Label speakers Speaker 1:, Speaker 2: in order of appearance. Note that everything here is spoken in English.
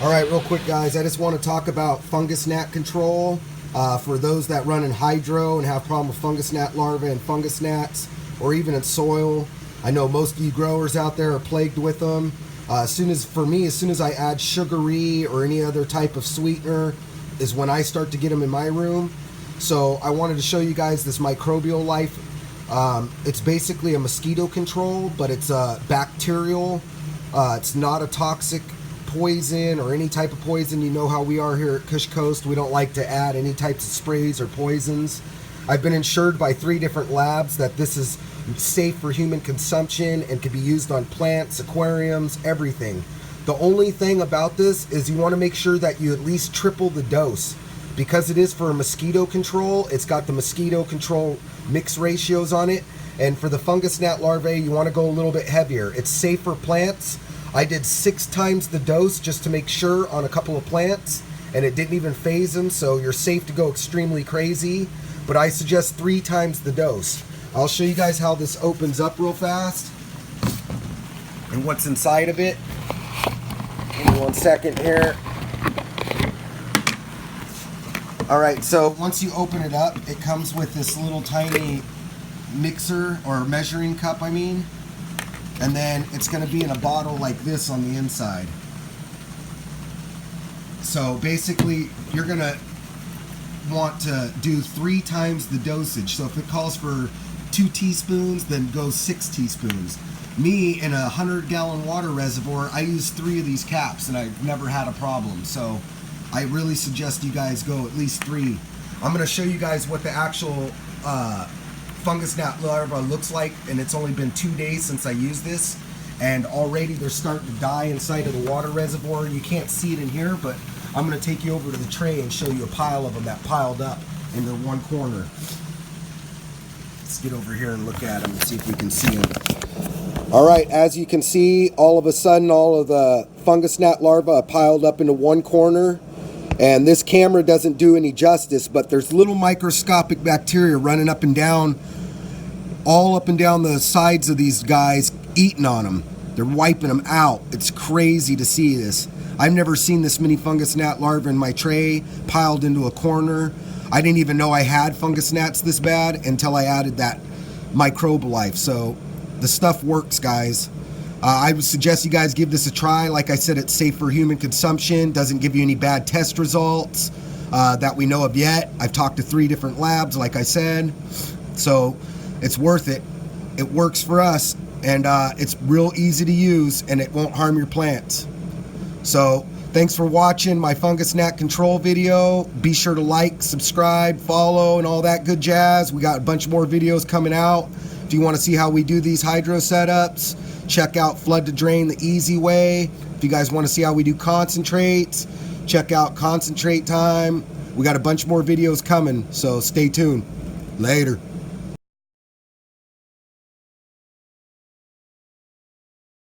Speaker 1: All right, real quick, guys, I just want to talk about fungus gnat control. For those that run in hydro and have problem with fungus gnat larvae and fungus gnats, or even in soil. I know most of you growers out there are plagued with them. As soon as I add sugary or any other type of sweetener is when I start to get them in my room. So I wanted to show you guys this microbial life. It's basically a mosquito control, but it's bacterial. It's not a toxic poison or any type of poison. You know how we are here at Kush Coast. We don't like to add any types of sprays or poisons. I've been insured by 3 different labs that this is safe for human consumption and can be used on plants, aquariums, everything. The only thing about this is you want to make sure that you at least triple the dose. Because it is for mosquito control, it's got the mosquito control mix ratios on it. And for the fungus gnat larvae, you want to go a little bit heavier. It's safe for plants. I did 6 times the dose just to make sure on a couple of plants, and it didn't even phase them, so you're safe to go extremely crazy. But I suggest 3 times the dose. I'll show you guys how this opens up real fast and what's inside of it. Give me 1 second here. Alright, so once you open it up, it comes with this little tiny mixer, or measuring cup, I mean. And then it's going to be in a bottle like this on the inside. So basically, you're going to want to do 3 times the dosage. So if it calls for 2 teaspoons, then go 6 teaspoons. Me, in a 100-gallon water reservoir, I use 3 of these caps, and I've never had a problem. So I really suggest you guys go at least 3. I'm going to show you guys what the actual fungus gnat larva looks like, and it's only been 2 days since I used this, and already they're starting to die inside of the water reservoir. You can't see it in here, but I'm going to take you over to the tray and show you a pile of them that piled up into one corner. Let's get over here and look at them and see if we can see them. Alright, as you can see, all of a sudden all of the fungus gnat larvae are piled up into one corner. And this camera doesn't do any justice, but there's little microscopic bacteria running up and down, all up and down the sides of these guys, eating on them. They're wiping them out. It's crazy to see this. I've never seen this many fungus gnat larvae in my tray piled into a corner. I didn't even know I had fungus gnats this bad until I added that microbial life. So the stuff works, guys. I would suggest you guys give this a try. Like I said, it's safe for human consumption. Doesn't give you any bad test results that we know of yet. I've talked to 3 different labs, like I said. So it's worth it. It works for us, and it's real easy to use, and it won't harm your plants. So thanks for watching my fungus gnat control video. Be sure to like, subscribe, follow, and all that good jazz. We got a bunch more videos coming out. If you want to see how we do these hydro setups, check out Flood to Drain the Easy Way. If you guys want to see how we do concentrates, check out Concentrate Time. We got a bunch more videos coming, so stay tuned. Later.